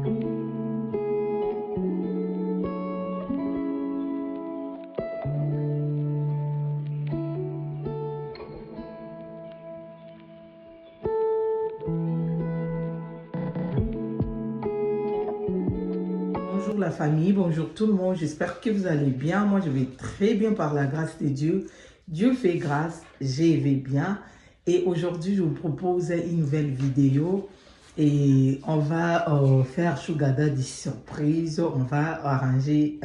Bonjour la famille, bonjour tout le monde, j'espère que vous allez bien. Moi je vais très bien par la grâce de Dieu. Dieu fait grâce, je vais bien. Et aujourd'hui je vous propose une nouvelle vidéo. Et on va faire Sugar Daddy surprise. On va arranger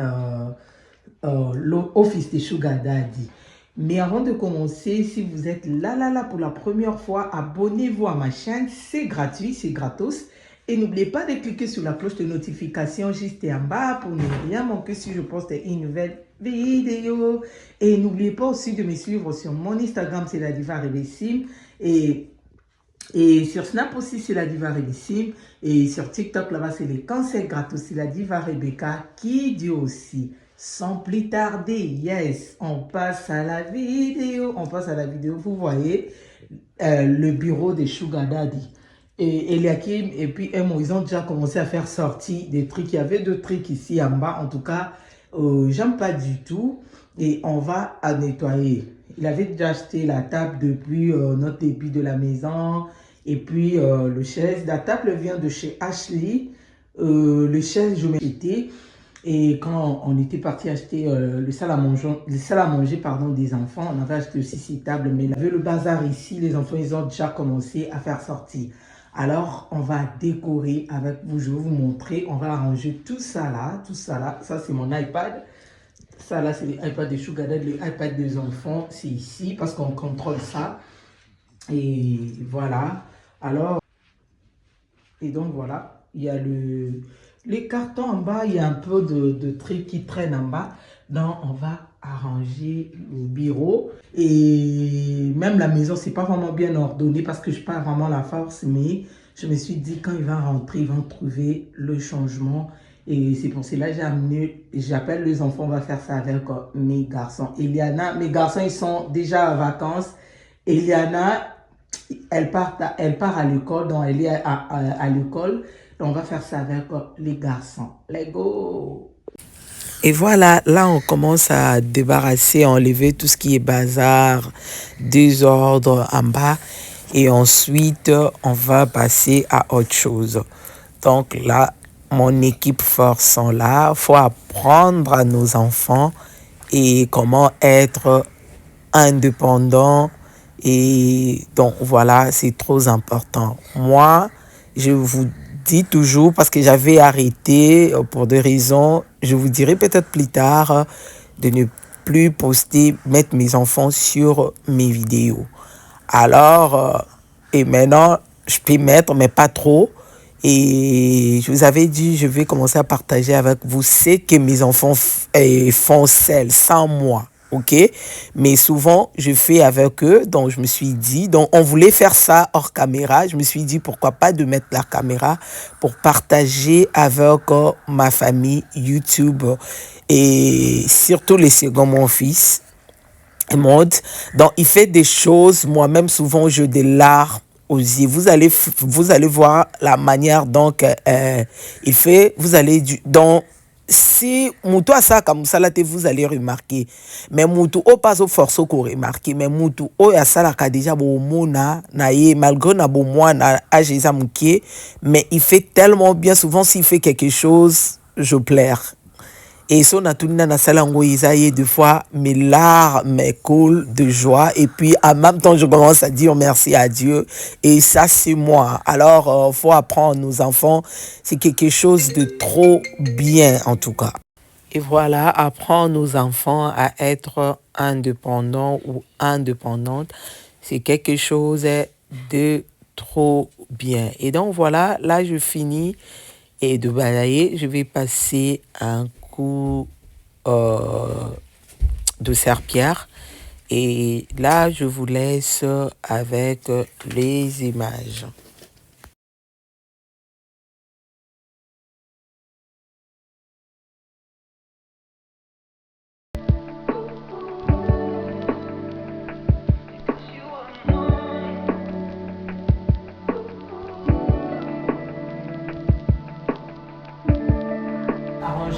l'office de Sugar Daddy. Mais avant de commencer, si vous êtes là pour la première fois, abonnez-vous à ma chaîne. C'est gratuit, c'est gratos. Et n'oubliez pas de cliquer sur la cloche de notification juste en bas pour ne rien manquer si je poste une nouvelle vidéo. Et n'oubliez pas aussi de me suivre sur mon Instagram, c'est la diva Revissime. Et sur Snap aussi, c'est la diva Revissime. Et sur TikTok, là-bas, c'est les conseils gratos, c'est la diva Rebecca qui dit aussi. Sans plus tarder, yes, on passe à la vidéo. On passe à la vidéo. Vous voyez le bureau de Sugar Daddy. Et Eliakim et puis Emo, ils ont déjà commencé à faire sortir des trucs. Il y avait deux trucs ici en bas. En tout cas, j'aime pas du tout. Et on va à nettoyer. Il avait déjà acheté la table depuis notre début de la maison. Et puis le chaise. La table vient de chez Ashley. Le chaise, je m'ai acheté. Et quand on était parti acheter le salle à manger pardon, des enfants, on avait acheté aussi ces tables. Mais il y avait le bazar ici. Les enfants, ils ont déjà commencé à faire sortir. Alors, on va décorer avec vous. Je vais vous montrer. On va arranger tout ça là. Tout ça là. Ça, c'est mon iPad. Ça là, c'est l'iPad de Sugar Daddy. L'iPad des enfants, c'est ici parce qu'on contrôle ça. Et voilà. Alors, et donc voilà. Il y a les cartons en bas. Il y a un peu de trucs qui traînent en bas. Donc, on va arranger le bureau. Et même la maison, c'est pas vraiment bien ordonné parce que je n'ai pas vraiment la force. Mais je me suis dit, quand il va rentrer, ils vont trouver le changement. Et c'est pour cela que j'appelle les enfants, on va faire ça avec mes garçons. Eliana, mes garçons, ils sont déjà en vacances. Eliana, elle part à l'école, donc elle est à l'école. Donc on va faire ça avec les garçons. Let's go! Et voilà, là on commence à débarrasser, enlever tout ce qui est bazar, désordre en bas. Et ensuite, on va passer à autre chose. Donc là, mon équipe force sont là. Il faut apprendre à nos enfants et comment être indépendant. Et donc voilà, c'est trop important. Moi, je vous dis toujours, parce que j'avais arrêté pour des raisons, je vous dirai peut-être plus tard, de ne plus poster, mettre mes enfants sur mes vidéos. Alors, et maintenant, je peux mettre, mais pas trop. Et je vous avais dit, je vais commencer à partager avec vous ce que mes enfants font seuls, sans moi. OK? Mais souvent, je fais avec eux. Donc, je me suis dit, donc, on voulait faire ça hors caméra. Je me suis dit, pourquoi pas de mettre la caméra pour partager avec ma famille YouTube et surtout les seconds, mon fils. Mode. Donc, il fait des choses, moi-même, souvent, j'ai des larmes aux yeux. Vous allez voir la manière, donc, il fait, vous allez, donc, si Moutou a ça comme ça, là, vous allez remarquer. Mais Moutou, au pas au forceau qu'on remarque. Mais Moutou, au ya ça, là, déjà, bon, mona, naïe, malgré na bon, moi, na, ajeza mouké, mais il fait tellement bien. Souvent, s'il fait quelque chose, je pleure. Et ça, on a tout le monde deux fois, mes larmes coulent de joie. Et puis, en même temps, je commence à dire merci à Dieu. Et ça, c'est moi. Alors, faut apprendre nos enfants. C'est quelque chose de trop bien, en tout cas. Et voilà, apprendre nos enfants à être indépendants ou indépendantes, c'est quelque chose de trop bien. Et donc, voilà, là, je finis et de balayer. Je vais passer un coup de serpillère. Et là, je vous laisse avec les images.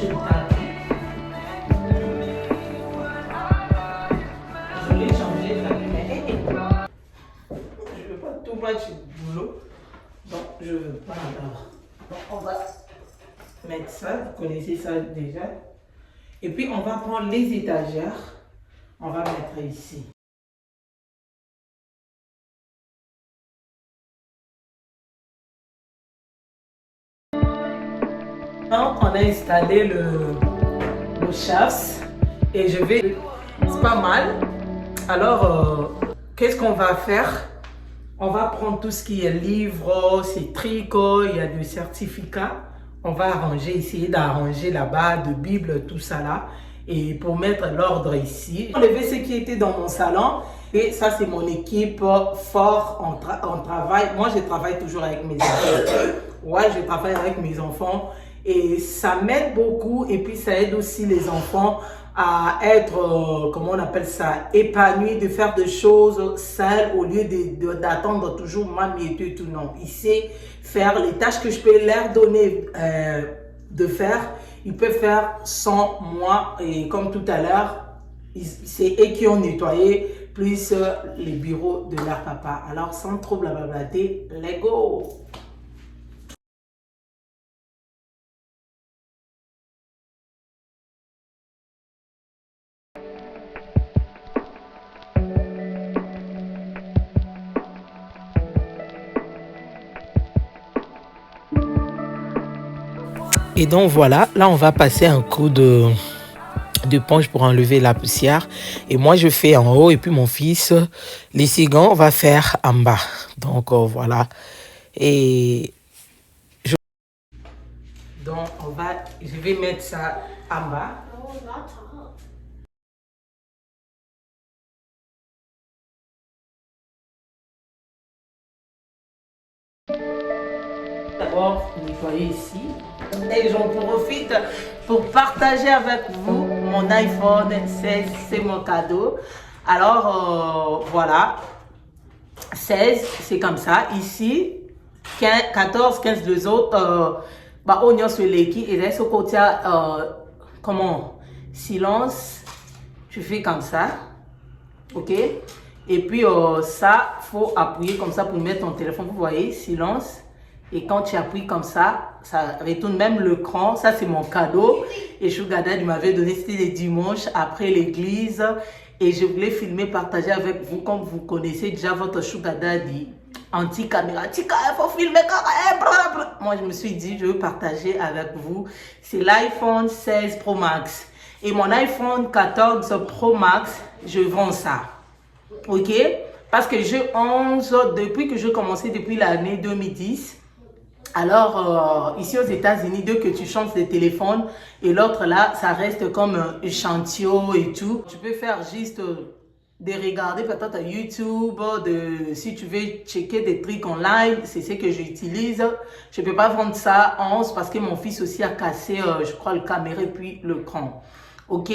changer de tapis. Je voulais changer de tapis, mais je ne veux pas tout battre du boulot. Donc, je ne veux pas alors. Donc, on va mettre ça. Vous connaissez ça déjà. Et puis, on va prendre les étagères. On va mettre ici. On a installé le chasse et je vais... C'est pas mal. Alors, qu'est-ce qu'on va faire? On va prendre tout ce qui est livres, c'est tricot, il y a du certificat. On va arranger, essayer d'arranger là-bas, de Bible, tout ça là. Et pour mettre l'ordre ici. Enlever ce qui était dans mon salon. Et ça, c'est mon équipe fort en travail. Moi, je travaille toujours avec mes enfants. Ouais, je travaille avec mes enfants. Et ça m'aide beaucoup. Et puis, ça aide aussi les enfants à être, comment on appelle ça, épanouis, de faire des choses seuls au lieu d'attendre toujours mamie et tout. Non, il sait faire les tâches que je peux leur donner de faire. Ils peuvent faire sans moi. Et comme tout à l'heure, c'est eux qui ont nettoyé plus les bureaux de leur papa. Alors, sans trop blablater, let's go! Et donc voilà, là on va passer un coup d'éponge pour enlever la poussière. Et moi je fais en haut et puis mon fils, les cigans, va faire en bas. Donc voilà. Et donc je vais mettre ça en bas. D'abord nettoyer ici. Et j'en profite pour partager avec vous mon iPhone 16, c'est mon cadeau. Alors voilà, 16 c'est comme ça. Ici, 15, 14, 15 les autres, oignon sur l'équipe et ce côté, comment, silence, je fais comme ça, ok. Et puis ça, faut appuyer comme ça pour mettre ton téléphone, vous voyez, silence. Et quand tu appuies comme ça retourne même l'écran. Ça, c'est mon cadeau. Et Sugar Daddy m'avait donné, c'était les dimanches après l'église. Et je voulais filmer, partager avec vous, comme vous connaissez déjà votre Sugar Daddy. Anti-caméra, il faut filmer quand même. Moi, je me suis dit, je veux partager avec vous. C'est l'iPhone 16 Pro Max. Et mon iPhone 14 Pro Max, je vends ça. Ok? Parce que j'ai 11, depuis que j'ai commencé, depuis l'année 2010. Alors, ici aux États-Unis, dès que tu changes de téléphone et l'autre là, ça reste comme un échantillon et tout. Tu peux faire juste de regarder peut-être YouTube, si tu veux checker des trucs en live, c'est ce que j'utilise. Je ne peux pas vendre ça en 11 parce que mon fils aussi a cassé, je crois, le caméra et puis l'écran. Ok,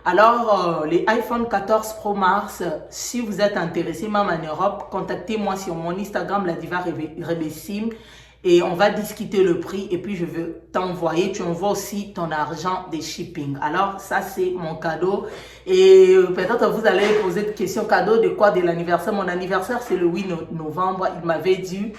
alors les iPhone 14 Pro Max, si vous êtes intéressé, même en Europe, contactez-moi sur mon Instagram, la diva Rebessim, et on va discuter le prix et puis je veux t'envoyer, tu envoies aussi ton argent des shipping. Alors ça c'est mon cadeau et peut-être vous allez poser des questions, cadeau de quoi? De l'anniversaire. Mon anniversaire c'est le 8 novembre, il m'avait dit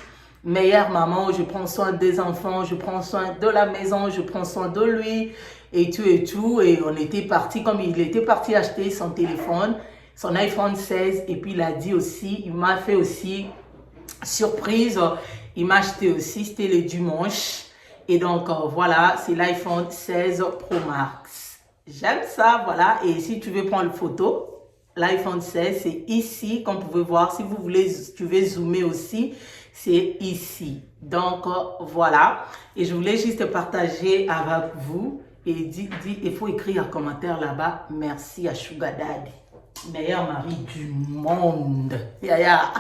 meilleure maman, je prends soin des enfants, je prends soin de la maison, je prends soin de lui et tout et on était parti, comme il était parti acheter son téléphone, son iPhone 16 et puis il a dit aussi, il m'a fait aussi surprise, il m'a acheté aussi, c'était le dimanche et donc voilà, c'est l'iPhone 16 Pro Max. J'aime ça, voilà, et si tu veux prendre une photo, l'iPhone 16 c'est ici, comme vous pouvez voir, si vous voulez, tu veux zoomer aussi, c'est ici. Donc voilà, et je voulais juste partager avec vous et il faut écrire un commentaire là-bas, merci à Sugar Daddy, meilleur mari du monde. Yaya,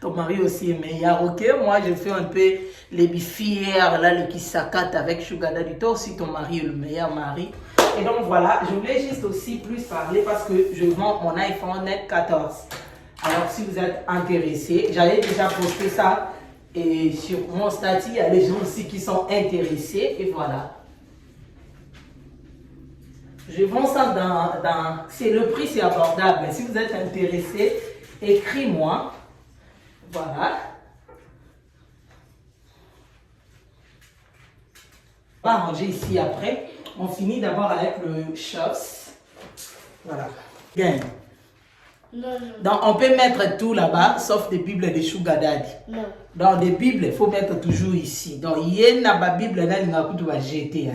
ton mari aussi est meilleur, ok? Moi je fais un peu les bifières, là, le qui s'accate avec Sugar Daddy. Toi aussi ton mari est le meilleur mari. Et donc voilà, je voulais juste aussi plus parler parce que je vends mon iPhone 14. Alors si vous êtes intéressé, j'avais déjà posté ça et sur mon statut, il y a des gens aussi qui sont intéressés et voilà. Je vends ça le prix, c'est abordable. Si vous êtes intéressé, écris-moi. Voilà. On va ranger ici après. On finit d'abord avec le Shops. Voilà. Bien. Non. Donc, on peut mettre tout là-bas, sauf des Bibles de Sugar Daddy. Non. Dans des Bibles, il faut mettre toujours ici. Donc, il y a une Bible là, tu vas jeter.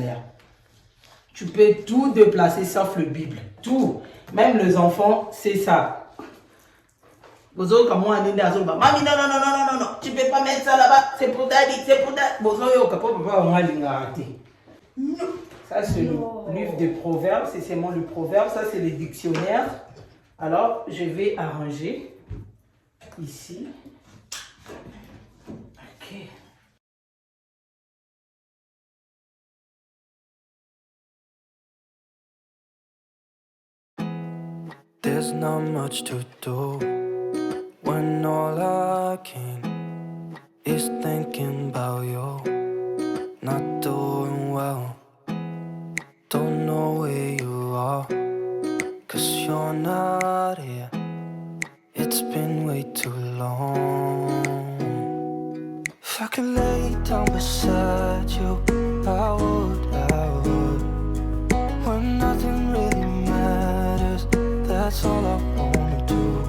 Tu peux tout déplacer sauf le Bible. Tout. Même les enfants, c'est ça. Vous autres, comme moi, mamie, non, tu peux pas mettre ça là-bas. C'est pour Daddy, c'est pour Daddy. Vous autres, papa, moi, ça, c'est le livre des proverbes. C'est seulement le proverbe. Ça, c'est les dictionnaires. Alors, je vais arranger ici. Ok. There's not much to do when all I can is thinking about you. Not doing well, don't know where you are, 'cause you're not here. It's been way too long. If I could lay down beside you, I would. When nothing really matters, that's all I wanna do.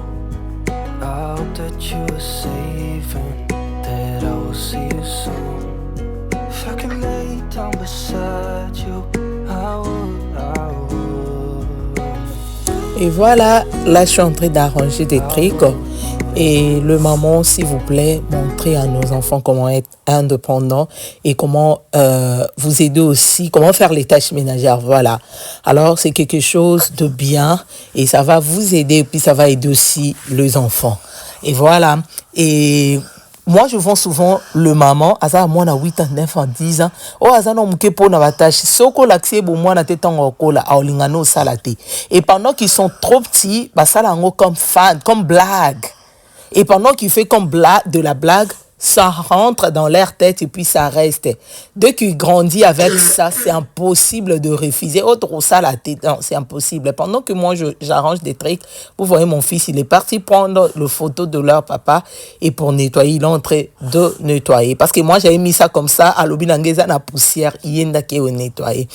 I hope that you are safe and that I will see you soon. If I could lay down beside you, I would. Et voilà, là je suis en train d'arranger des trucs. Et le maman, s'il vous plaît, montrez à nos enfants comment être indépendants et comment vous aider aussi, comment faire les tâches ménagères. Voilà. Alors, c'est quelque chose de bien et ça va vous aider et puis ça va aider aussi les enfants. Et voilà. Et moi, je vends souvent le maman, à moi, on a 8 ans, 9 ans, 10 ans. Oh, à ça, on a pour la tâche. Soko l'accès, bon, moi, on a été en cola, à olingano salate. Et pendant qu'ils sont trop petits, bah, ça, là, comme fan, comme blague. Et pendant qu'il fait comme de la blague, ça rentre dans leur tête et puis ça reste. Dès qu'il grandit avec ça, c'est impossible de refuser. Oh, trop ça la tête, non, c'est impossible. Pendant que moi, j'arrange des trucs, vous voyez mon fils, il est parti prendre le photo de leur papa et pour nettoyer, il est en train de nettoyer. Parce que moi, j'avais mis ça comme ça, à l'obinangeza na poussière, il y a qui nettoyer.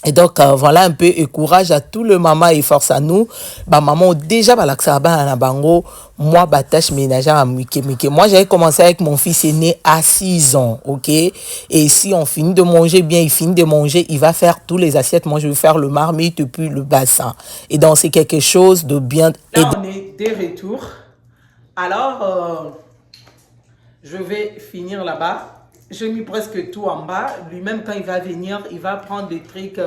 Et donc, voilà un peu, et courage à tout le maman et force à nous. Bah, maman, déjà, bah, bango, moi, bah, tâche ménagère à Mike. Moi, j'avais commencé avec mon fils aîné à 6 ans, ok? Et si on finit de manger bien, il finit de manger, il va faire tous les assiettes. Moi, je vais faire le marmite puis le bassin. Et donc, c'est quelque chose de bien. Là, on est de retour. Alors, je vais finir là-bas. J'ai mis presque tout en bas. Lui-même, quand il va venir, il va prendre des trucs,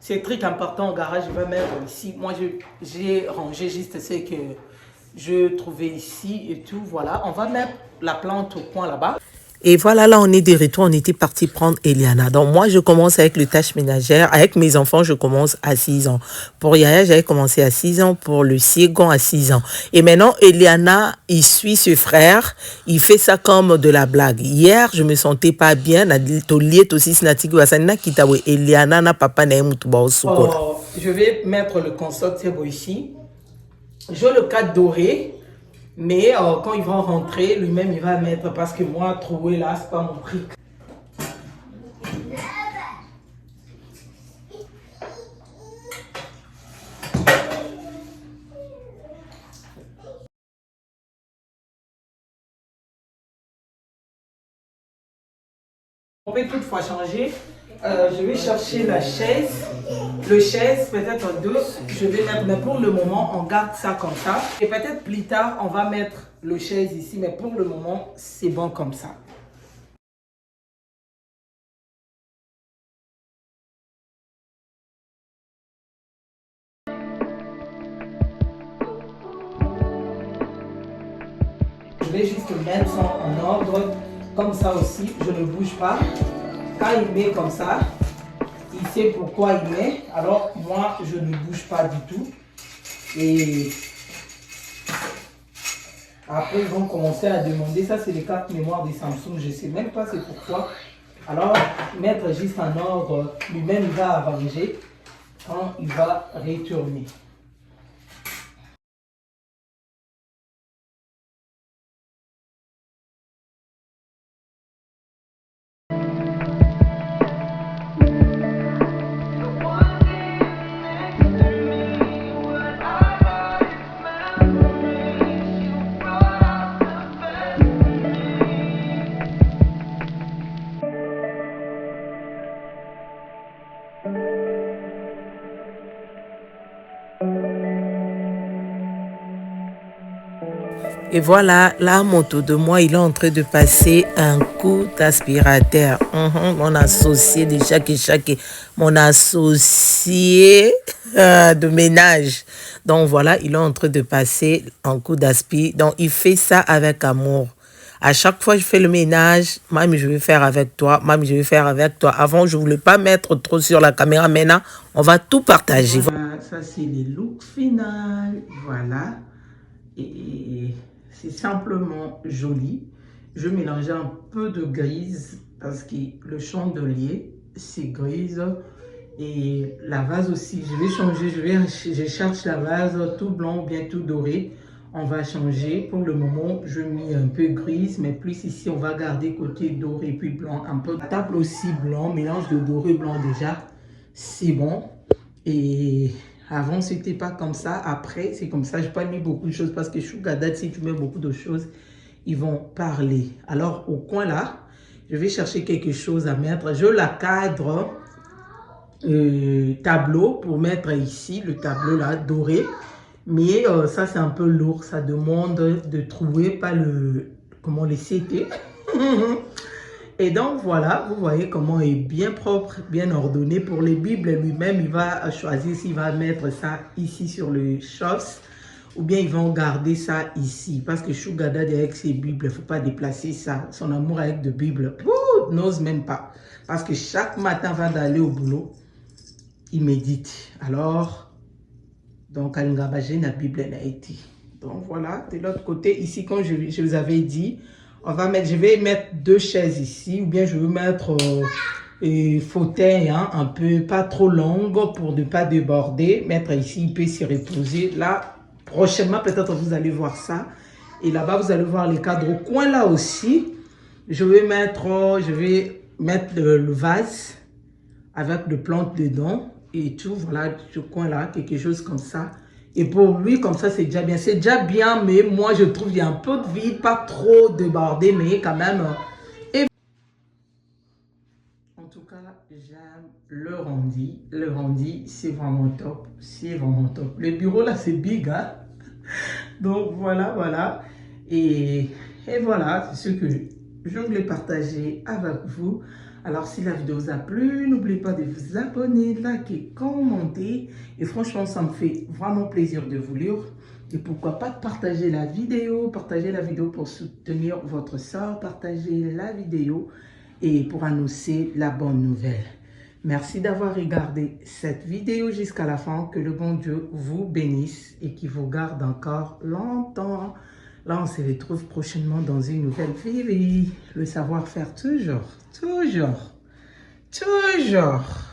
ces trucs importants au garage, il va mettre ici. Moi, j'ai rangé juste ce que je trouvais ici et tout. Voilà, on va mettre la plante au coin là-bas. Et voilà, là, on est de retour. On était parti prendre Eliana. Donc, moi, je commence avec les tâches ménagères. Avec mes enfants, je commence à 6 ans. Pour Yaya, j'avais commencé à 6 ans. Pour le second, à 6 ans. Et maintenant, Eliana, il suit ce frère. Il fait ça comme de la blague. Hier, je me sentais pas bien. Eliana, na papa, je vais mettre le console ici. J'ai le cadre doré. Mais quand ils vont rentrer, lui-même, il va mettre, parce que moi, trouver là, c'est pas mon truc. On peut toutefois changer. Je vais chercher la chaise. Le chaise, peut-être 2. Je vais mettre, mais pour le moment, on garde ça comme ça. Et peut-être plus tard, on va mettre le chaise ici. Mais pour le moment, c'est bon comme ça. Je vais juste mettre ça en ordre. Comme ça aussi, je ne bouge pas. Quand il met comme ça, il sait pourquoi il met. Alors moi, je ne bouge pas du tout. Et après, ils vont commencer à demander. Ça, c'est les cartes mémoire des Samsung. Je ne sais même pas c'est pourquoi. Alors, mettre juste en ordre, lui-même, il va arranger. quand il va retourner. Et voilà, là, moto de moi, il est en train de passer un coup d'aspirateur. Mon associé de chaque, mon associé de ménage. Donc voilà, il est en train de passer un coup d'aspi. Donc il fait ça avec amour. À chaque fois que je fais le ménage, même je vais faire avec toi, même je vais faire avec toi. Avant, je ne voulais pas mettre trop sur la caméra. Maintenant, on va tout partager. Voilà, ça c'est le look final. Voilà. Et c'est simplement joli. Je mélange un peu de grise parce que le chandelier, c'est grise. Et la vase aussi, je vais changer. Je cherche la vase tout blanc ou bien tout doré. On va changer. Pour le moment, je mets un peu grise, mais plus ici, on va garder côté doré puis blanc. Un peu de table aussi blanc, mélange de doré blanc déjà. C'est bon. Et avant, c'était pas comme ça. Après, c'est comme ça. Je n'ai pas mis beaucoup de choses parce que Sugar Daddy, si tu mets beaucoup de choses, ils vont parler. Alors, au coin là, je vais chercher quelque chose à mettre. Je la cadre tableau pour mettre ici, le tableau là, doré. Mais ça, c'est un peu lourd. Ça demande de trouver pas le... Comment les CT. Et donc, voilà, vous voyez comment il est bien propre, bien ordonné. Pour les Bibles, lui-même, il va choisir s'il va mettre ça ici sur le chausse ou bien ils vont garder ça ici. Parce que Sugar Daddy, avec ses Bibles, il ne faut pas déplacer ça. Son amour avec de Bibles, n'ose même pas. Parce que chaque matin, avant d'aller au boulot, il médite. Alors, donc, Alingabajé, la Bible, elle a été. Donc, voilà, de l'autre côté, ici, comme je vous avais dit, je vais mettre 2 chaises ici, ou bien je vais mettre fauteuil, hein, un peu pas trop longue pour ne pas déborder. Mettre ici, il peut s'y reposer. Là, prochainement, peut-être vous allez voir ça. Et là-bas, vous allez voir les cadres. Au coin là aussi, je vais mettre le vase avec de plantes dedans et tout. Voilà, ce coin là, quelque chose comme ça. Et pour lui, comme ça, c'est déjà bien. C'est déjà bien, mais moi, je trouve qu'il y a un peu de vide, pas trop débordé, mais quand même. Et en tout cas, j'aime le rendu. Le rendu, c'est vraiment top. C'est vraiment top. Le bureau, là, c'est big, hein? Donc, voilà, voilà. Et voilà, c'est ce que je voulais partager avec vous. Alors, si la vidéo vous a plu, n'oubliez pas de vous abonner, liker, commenter. Et franchement, ça me fait vraiment plaisir de vous lire. Et pourquoi pas partager la vidéo pour soutenir votre soeur, partager la vidéo et pour annoncer la bonne nouvelle. Merci d'avoir regardé cette vidéo jusqu'à la fin. Que le bon Dieu vous bénisse et qu'il vous garde encore longtemps. Là, on se retrouve prochainement dans une nouvelle vidéo. Le savoir-faire toujours, toujours, toujours.